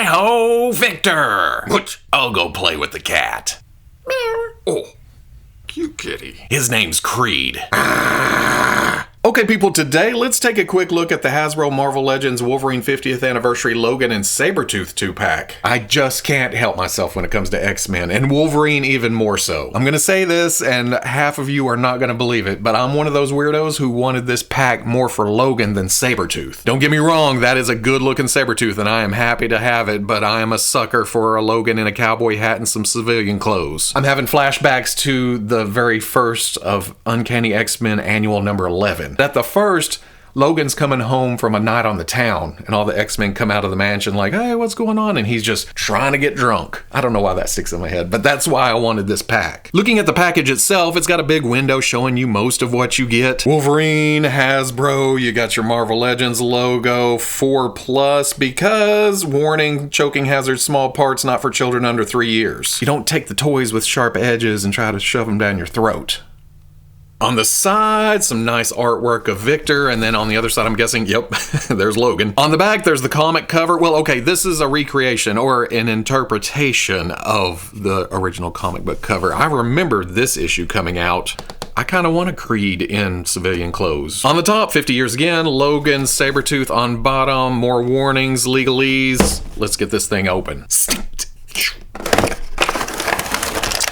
Hi-ho, Victor! I'll go play with the cat. Meow. Oh, cute kitty. His name's Creed. Okay, people, today let's take a quick look at the Hasbro Marvel Legends Wolverine 50th Anniversary Logan and Sabretooth 2-pack. I just can't help myself when it comes to X-Men, and Wolverine even more so. I'm gonna say this, and half of you are not gonna believe it, but I'm one of those weirdos who wanted this pack more for Logan than Sabretooth. Don't get me wrong, that is a good-looking Sabretooth, and I am happy to have it, but I am a sucker for a Logan in a cowboy hat and some civilian clothes. I'm having flashbacks to the very first of Uncanny X-Men Annual number 11. At the first, Logan's coming home from a night on the town, and all the X-Men come out of the mansion like, hey, what's going on? And he's just trying to get drunk. I don't know why that sticks in my head, but that's why I wanted this pack. Looking at the package itself, it's got a big window showing you most of what you get. Wolverine, Hasbro, you got your Marvel Legends logo, 4+, because, warning, choking hazard, small parts, not for children under 3 years. You don't take the toys with sharp edges and try to shove them down your throat. On the side, some nice artwork of Victor, and then on the other side, I'm guessing, yep, there's Logan. On the back, there's the comic cover. Well, okay, this is a recreation or an interpretation of the original comic book cover. I remember this issue coming out. I kind of want a Creed in civilian clothes. On the top, 50 years again, Logan, Sabretooth on bottom, more warnings, legalese. Let's get this thing open.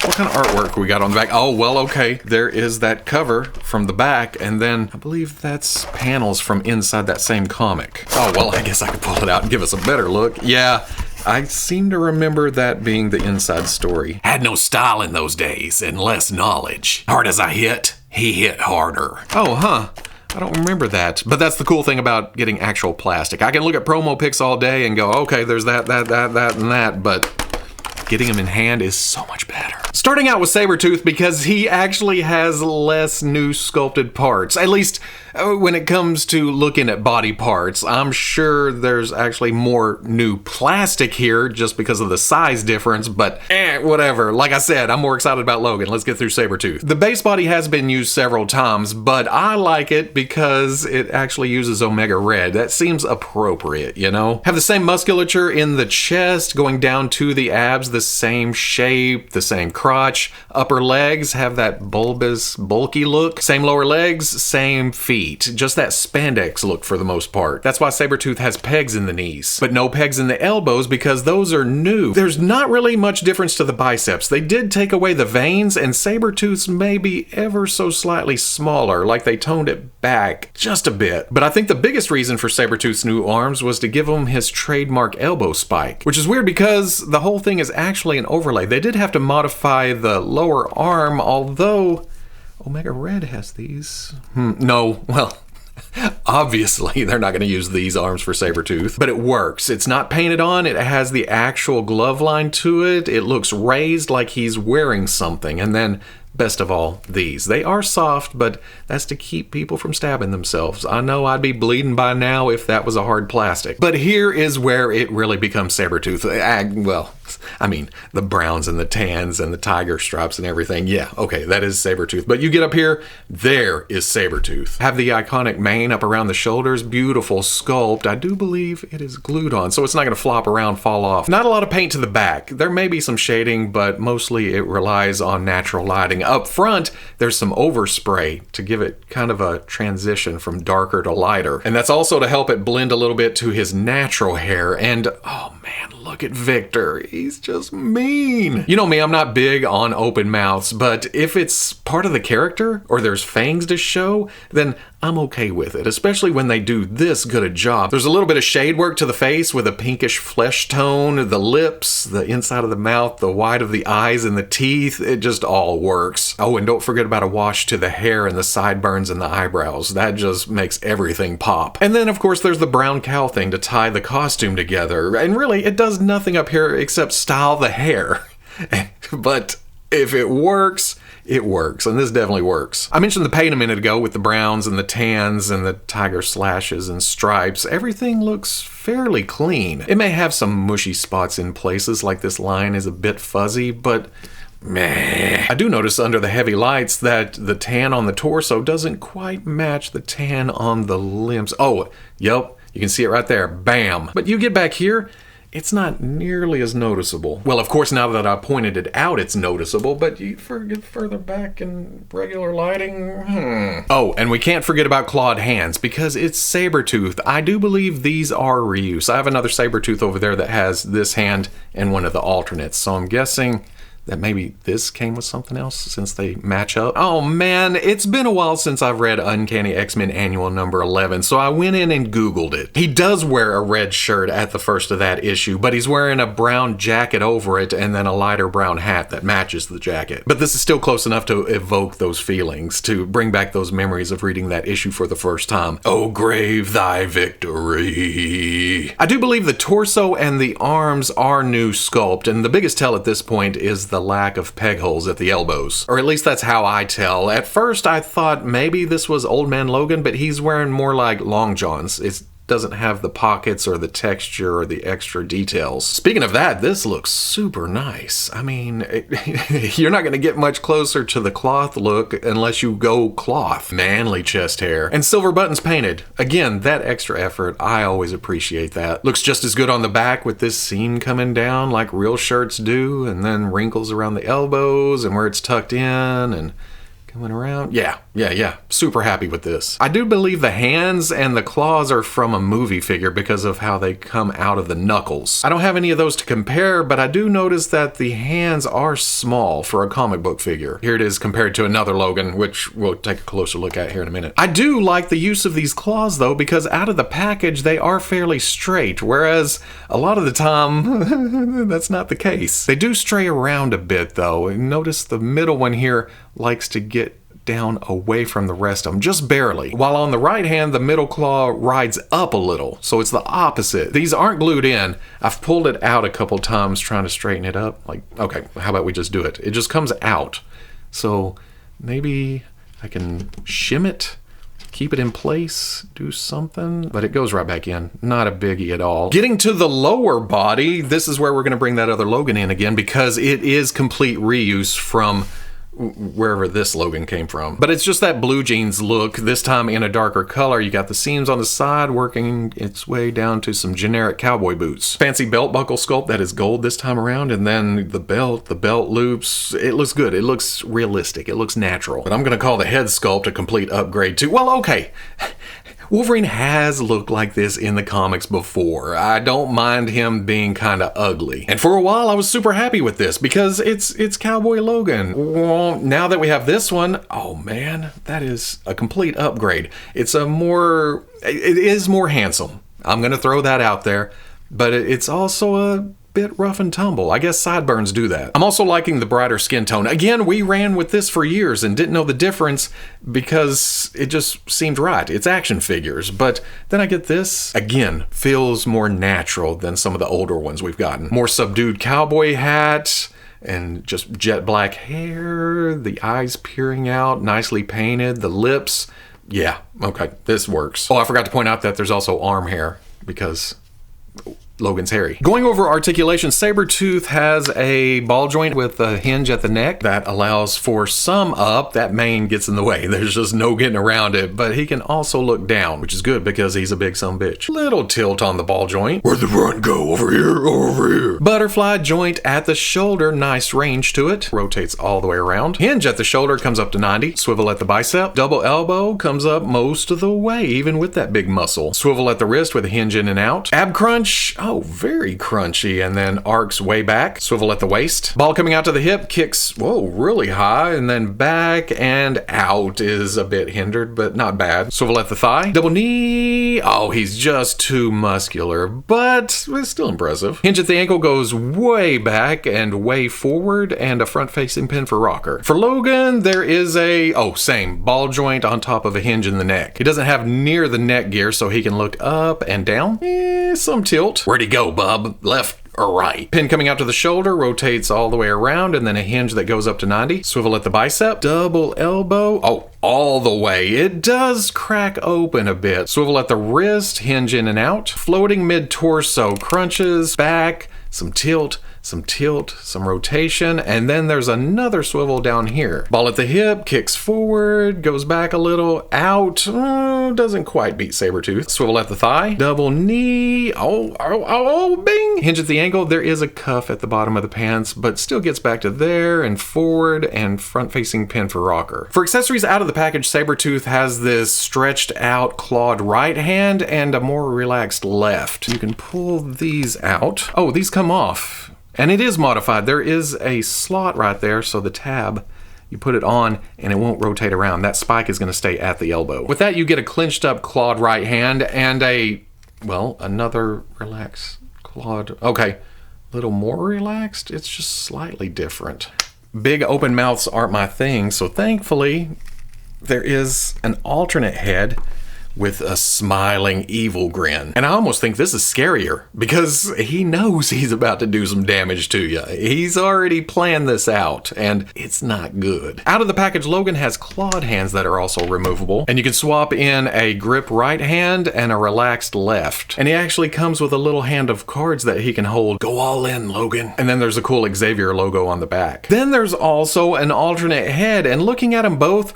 What kind of artwork we got on the back? Oh, well, okay. There is that cover from the back, and then I believe that's panels from inside that same comic. Oh, well, I guess I could pull it out and give us a better look. Yeah, I seem to remember that being the inside story. Had no style in those days, and less knowledge. Hard as I hit, he hit harder. Oh, huh. I don't remember that, but that's the cool thing about getting actual plastic. I can look at promo pics all day and go, okay, there's that, and that, but getting them in hand is so much better. Starting out with Sabretooth because he actually has less new sculpted parts, at least when it comes to looking at body parts. I'm sure there's actually more new plastic here just because of the size difference, but whatever. Like I said, I'm more excited about Logan. Let's get through Sabretooth. The base body has been used several times, but I like it because it actually uses Omega Red. That seems appropriate, you know? Have the same musculature in the chest going down to the abs, the same shape, the same crotch. Upper legs have that bulbous, bulky look. Same lower legs, same feet. Just that spandex look for the most part. That's why Sabretooth has pegs in the knees, but no pegs in the elbows because those are new. There's not really much difference to the biceps. They did take away the veins, and Sabretooth's may be ever so slightly smaller, like they toned it back just a bit. But I think the biggest reason for Sabretooth's new arms was to give him his trademark elbow spike, which is weird because the whole thing is actually an overlay. They did have to modify the lower arm, although Omega Red has these. No, well, obviously they're not going to use these arms for Sabretooth, but it works. It's not painted on, it has the actual glove line to it, it looks raised like he's wearing something, and then best of all, these. They are soft, but that's to keep people from stabbing themselves. I know I'd be bleeding by now if that was a hard plastic. But here is where it really becomes Sabretooth. Well, I mean, the browns and the tans and the tiger stripes and everything. Yeah, okay, that is Sabretooth. But you get up here, there is Sabretooth. Have the iconic mane up around the shoulders, beautiful sculpt. I do believe it is glued on, so it's not gonna flop around, fall off. Not a lot of paint to the back. There may be some shading, but mostly it relies on natural lighting. Up front, there's some overspray to give it kind of a transition from darker to lighter. And that's also to help it blend a little bit to his natural hair. And oh man, look at Victor. He's just mean. You know me, I'm not big on open mouths, but if it's part of the character or there's fangs to show, then I'm okay with it, especially when they do this good a job. There's a little bit of shade work to the face with a pinkish flesh tone, the lips, the inside of the mouth, the white of the eyes and the teeth. It just all works. Oh, and don't forget about a wash to the hair and the sideburns and the eyebrows. That just makes everything pop. And then, of course, there's the brown cowl thing to tie the costume together. And really, it does nothing up here except style the hair. But if it works, it works, and this definitely works. I mentioned the paint a minute ago with the browns and the tans and the tiger slashes and stripes. Everything looks fairly clean. It may have some mushy spots in places, like this line is a bit fuzzy, but meh. I do notice under the heavy lights that the tan on the torso doesn't quite match the tan on the limbs. Oh, yep, you can see it right there. Bam. But you get back here, it's not nearly as noticeable. Well, of course, now that I pointed it out, it's noticeable, but you get further back in regular lighting. Oh, and we can't forget about clawed hands, because it's Sabretooth. I do believe these are reuse. I have another Sabretooth over there that has this hand and one of the alternates, so I'm guessing that maybe this came with something else since they match up. Oh man, it's been a while since I've read Uncanny X-Men Annual number 11, so I went in and Googled it. He does wear a red shirt at the first of that issue, but he's wearing a brown jacket over it and then a lighter brown hat that matches the jacket. But this is still close enough to evoke those feelings, to bring back those memories of reading that issue for the first time. Oh, grave thy victory. I do believe the torso and the arms are new sculpt, and the biggest tell at this point is the lack of peg holes at the elbows. Or at least that's how I tell. At first I thought maybe this was Old Man Logan, but he's wearing more like long johns. It doesn't have the pockets or the texture or the extra details. Speaking of that, this looks super nice. I mean, you're not going to get much closer to the cloth look unless you go cloth. Manly chest hair. And silver buttons painted. Again, that extra effort, I always appreciate that. Looks just as good on the back with this seam coming down like real shirts do, and then wrinkles around the elbows and where it's tucked in and coming around. Yeah. Super happy with this. I do believe the hands and the claws are from a movie figure because of how they come out of the knuckles. I don't have any of those to compare, but I do notice that the hands are small for a comic book figure. Here it is compared to another Logan, which we'll take a closer look at here in a minute. I do like the use of these claws though, because out of the package they are fairly straight, whereas a lot of the time that's not the case. They do stray around a bit though. Notice the middle one here likes to get down away from the rest of them, just barely. While on the right hand, the middle claw rides up a little, so it's the opposite. These aren't glued in. I've pulled it out a couple times trying to straighten it up. Like, okay, how about we just do it? It just comes out. So maybe I can shim it, keep it in place, do something, but it goes right back in. Not a biggie at all. Getting to the lower body, this is where we're gonna bring that other Logan in again, because it is complete reuse from wherever this Logan came from. But it's just that blue jeans look, this time in a darker color. You got the seams on the side working its way down to some generic cowboy boots. Fancy belt buckle sculpt that is gold this time around, and then the belt loops, it looks good. It looks realistic. It looks natural. But I'm gonna call the head sculpt a complete upgrade too. Well, okay. Wolverine has looked like this in the comics before. I don't mind him being kind of ugly. And for a while I was super happy with this because it's Cowboy Logan. Well, now that we have this one, oh man, that is a complete upgrade. It is more handsome. I'm gonna throw that out there, but it's also a bit rough and tumble. I guess sideburns do that. I'm also liking the brighter skin tone. Again, we ran with this for years and didn't know the difference because it just seemed right. It's action figures. But then I get this, again, feels more natural than some of the older ones we've gotten. More subdued cowboy hat and just jet black hair, the eyes peering out, nicely painted, the lips. Yeah, okay, this works. Oh, I forgot to point out that there's also arm hair because Logan's hairy. Going over articulation, Sabretooth has a ball joint with a hinge at the neck that allows for some up. That mane gets in the way. There's just no getting around it, but he can also look down, which is good because he's a big sumbitch. Little tilt on the ball joint. Where'd the run go? Over here, over here. Butterfly joint at the shoulder, nice range to it. Rotates all the way around. Hinge at the shoulder comes up to 90. Swivel at the bicep. Double elbow comes up most of the way, even with that big muscle. Swivel at the wrist with a hinge in and out. Ab crunch. Oh, very crunchy, and then arcs way back. Swivel at the waist. Ball coming out to the hip, kicks, whoa, really high, and then back and out is a bit hindered, but not bad. Swivel at the thigh. Double knee. Oh, he's just too muscular, but it's still impressive. Hinge at the ankle goes way back and way forward, and a front-facing pin for rocker. For Logan, there is same, ball joint on top of a hinge in the neck. He doesn't have near the neck gear, so he can look up and down. Some tilt. Where'd he go, bub? Left or right? Pin coming out to the shoulder, rotates all the way around, and then a hinge that goes up to 90. Swivel at the bicep. Double elbow. Oh, all the way. It does crack open a bit. Swivel at the wrist, hinge in and out. Floating mid-torso, crunches, back, some tilt, some rotation, and then there's another swivel down here. Ball at the hip, kicks forward, goes back a little, out, doesn't quite beat Sabretooth. Swivel at the thigh, double knee, bing! Hinge at the ankle, there is a cuff at the bottom of the pants, but still gets back to there, and forward, and front-facing pin for rocker. For accessories out of the package, Sabretooth has this stretched out clawed right hand and a more relaxed left. You can pull these out. Oh, these come off. And it is modified. There is a slot right there, so the tab, you put it on and it won't rotate around. That spike is going to stay at the elbow. With that, you get a clinched up clawed right hand and another relaxed clawed. Okay, a little more relaxed. It's just slightly different. Big open mouths aren't my thing, so thankfully there is an alternate head with a smiling evil grin. And I almost think this is scarier because he knows he's about to do some damage to you. He's already planned this out and it's not good. Out of the package, Logan has clawed hands that are also removable, and you can swap in a grip right hand and a relaxed left. And he actually comes with a little hand of cards that he can hold. Go all in, Logan. And then there's a cool Xavier logo on the back. Then there's also an alternate head, and looking at them both,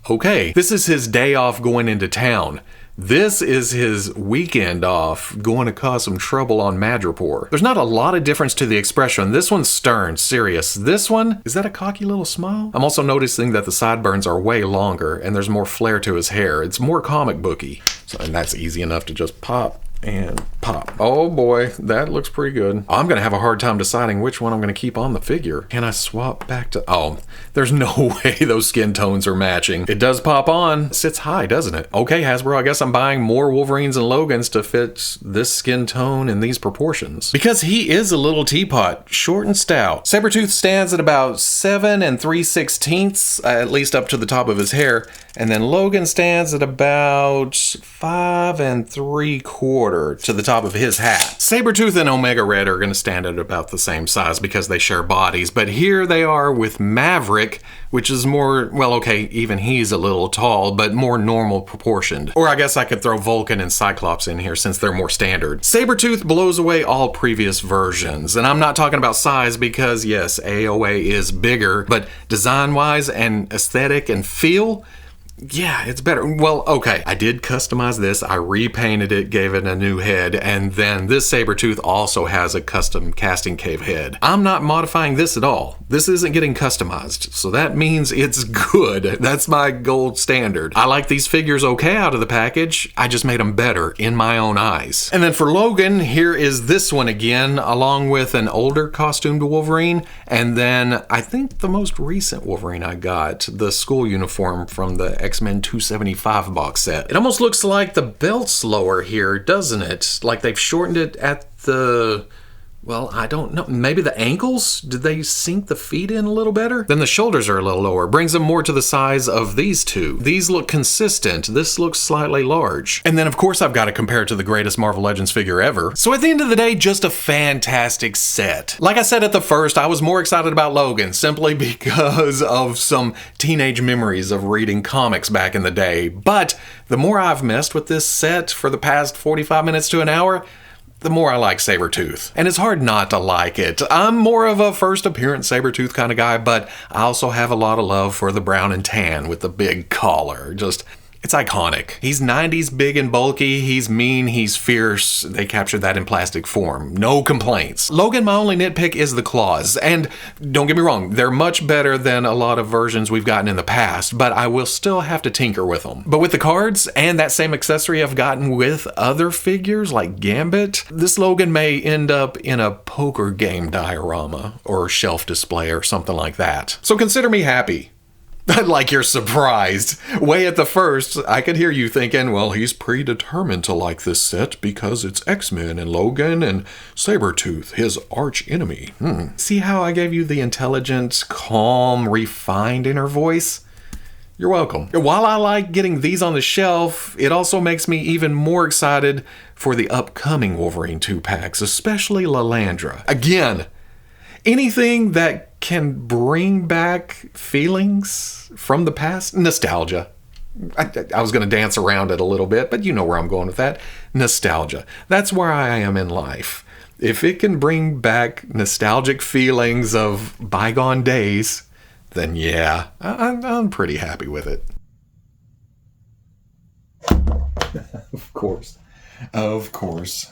okay, this is his day off going into town. This is his weekend off going to cause some trouble on Madripoor. There's not a lot of difference to the expression. This one's stern, serious. This one, is that a cocky little smile? I'm also noticing that the sideburns are way longer and there's more flair to his hair. It's more comic booky. And that's easy enough to just pop and pop. Oh boy, that looks pretty good. I'm gonna have a hard time deciding which one I'm gonna keep on the figure. Can I swap back to, oh, there's no way those skin tones are matching. It does pop on. It sits high, doesn't it? Okay, Hasbro, I guess I'm buying more Wolverines and Logans to fit this skin tone and these proportions. Because he is a little teapot, short and stout. Sabretooth stands at about 7 3/16, at least up to the top of his hair, and then Logan stands at about 5 3/4 to the top of his hat. Sabretooth and Omega Red are going to stand at about the same size because they share bodies, but here they are with Maverick, which is more, well, okay, even he's a little tall, but more normal proportioned. Or I guess I could throw Vulcan and Cyclops in here since they're more standard. Sabretooth blows away all previous versions, and I'm not talking about size because, yes, AOA is bigger, but design-wise and aesthetic and feel, yeah, it's better. Well, okay, I did customize this. I repainted it, gave it a new head, and then this Sabretooth also has a custom casting cave head. I'm not modifying this at all. This isn't getting customized, so that means it's good. That's my gold standard. I like these figures okay out of the package. I just made them better in my own eyes. And then for Logan, here is this one again, along with an older costumed Wolverine, and then I think the most recent Wolverine I got, the school uniform from the X-Men 275 box set. It almost looks like the belt's lower here, doesn't it? Like they've shortened it at the, well, I don't know. Maybe the ankles? Did they sink the feet in a little better? Then the shoulders are a little lower. Brings them more to the size of these two. These look consistent. This looks slightly large. And then, of course, I've got to compare it to the greatest Marvel Legends figure ever. So at the end of the day, just a fantastic set. Like I said at the first, I was more excited about Logan simply because of some teenage memories of reading comics back in the day. But the more I've messed with this set for the past 45 minutes to an hour, the more I like Sabretooth. And it's hard not to like it. I'm more of a first appearance Sabretooth kind of guy, but I also have a lot of love for the brown and tan with the big collar. Just, it's iconic. He's 90s big and bulky, he's mean, he's fierce. They captured that in plastic form. No complaints. Logan, my only nitpick is the claws. And don't get me wrong, they're much better than a lot of versions we've gotten in the past, but I will still have to tinker with them. But with the cards and that same accessory I've gotten with other figures like Gambit, this Logan may end up in a poker game diorama or shelf display or something like that. So consider me happy. Like you're surprised. Way at the first, I could hear you thinking, well, he's predetermined to like this set because it's X-Men and Logan and Sabretooth, his arch enemy. See how I gave you the intelligent, calm, refined inner voice? You're welcome. While I like getting these on the shelf, it also makes me even more excited for the upcoming Wolverine 2-packs, especially Lilandra. Again, anything that can bring back feelings from the past, nostalgia. I was going to dance around it a little bit, but you know where I'm going with that. Nostalgia. That's where I am in life. If it can bring back nostalgic feelings of bygone days, then yeah, I'm pretty happy with it. Of course. Of course.